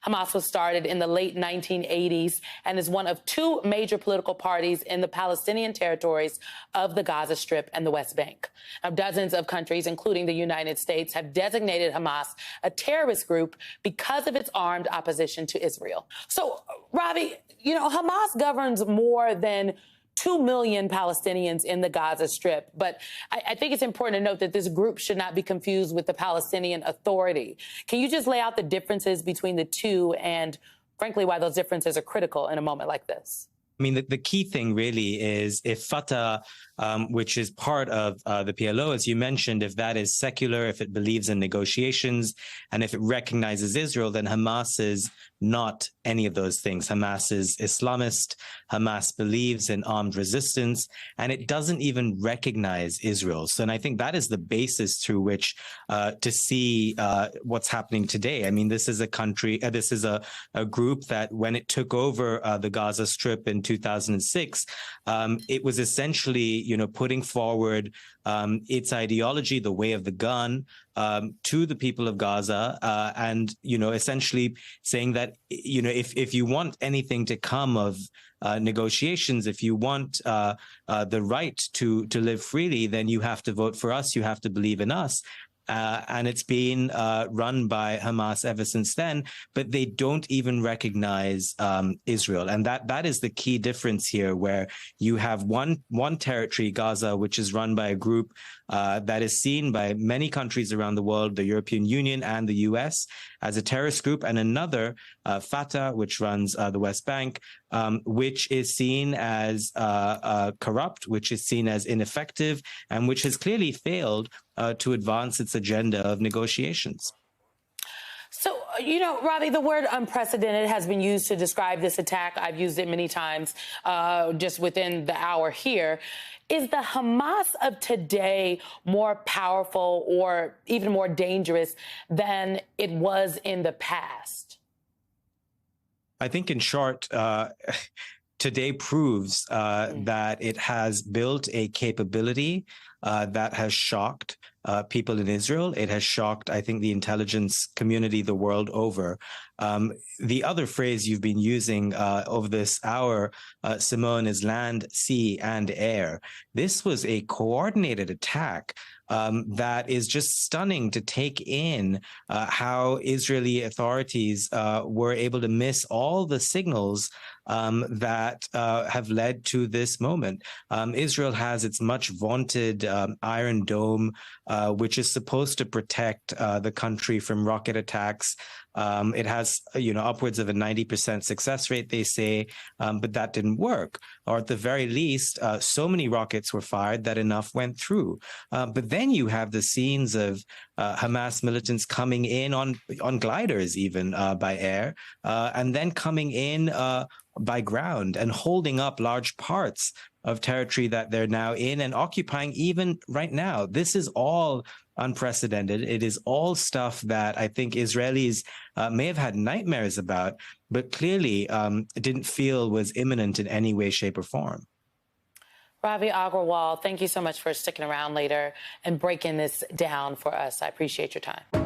Hamas was started in the late 1980s and is one of two major political parties in the Palestinian territories of the Gaza Strip and the West Bank. Now, dozens of countries, including the United States, have designated Hamas a terrorist group because of its armed opposition to Israel. So, Ravi, Hamas governs more than 2 million Palestinians in the Gaza Strip. But I think it's important to note that this group should not be confused with the Palestinian Authority. Can you just lay out the differences between the two and, frankly, why those differences are critical in a moment like this? I mean, the key thing really is if Fatah, which is part of the PLO, as you mentioned, if that is secular, if it believes in negotiations, and if it recognizes Israel, then Hamas is not any of those things. Hamas is Islamist. Hamas believes in armed resistance, and it doesn't even recognize Israel. So, and I think that is the basis through which to see what's happening today. I mean, this is a country, this is a group that when it took over the Gaza Strip in 2006, it was essentially, putting forward its ideology, the way of the gun, to the people of Gaza, and essentially saying that if you want anything to come of negotiations, if you want the right to live freely, then you have to vote for us. You have to believe in us. And it's been run by Hamas ever since then, but they don't even recognize Israel. And that is the key difference here, where you have one territory, Gaza, which is run by a group that is seen by many countries around the world, the European Union and the US, as a terrorist group, and another, Fatah, which runs the West Bank, which is seen as corrupt, which is seen as ineffective, and which has clearly failed to advance its agenda of negotiations. So, Ravi, the word unprecedented has been used to describe this attack. I've used it many times just within the hour here. Is the Hamas of today more powerful or even more dangerous than it was in the past? I think, in short, today proves that it has built a capability that has shocked people in Israel. It has shocked, I think, the intelligence community the world over. The other phrase you've been using over this hour, Simone, is land, sea, and air. This was a coordinated attack that is just stunning to take in how Israeli authorities were able to miss all the signals that have led to this moment. Israel has its much vaunted Iron Dome, which is supposed to protect the country from rocket attacks. It has, upwards of a 90% success rate, they say, but that didn't work. Or at the very least, so many rockets were fired that enough went through. But then you have the scenes of Hamas militants coming in on gliders, even by air, and then coming in by ground and holding up large parts of territory that they're now in and occupying even right now. This is all unprecedented. It is all stuff that I think Israelis may have had nightmares about, but clearly didn't feel was imminent in any way, shape, or form. Ravi Agrawal, thank you so much for sticking around later and breaking this down for us. I appreciate your time.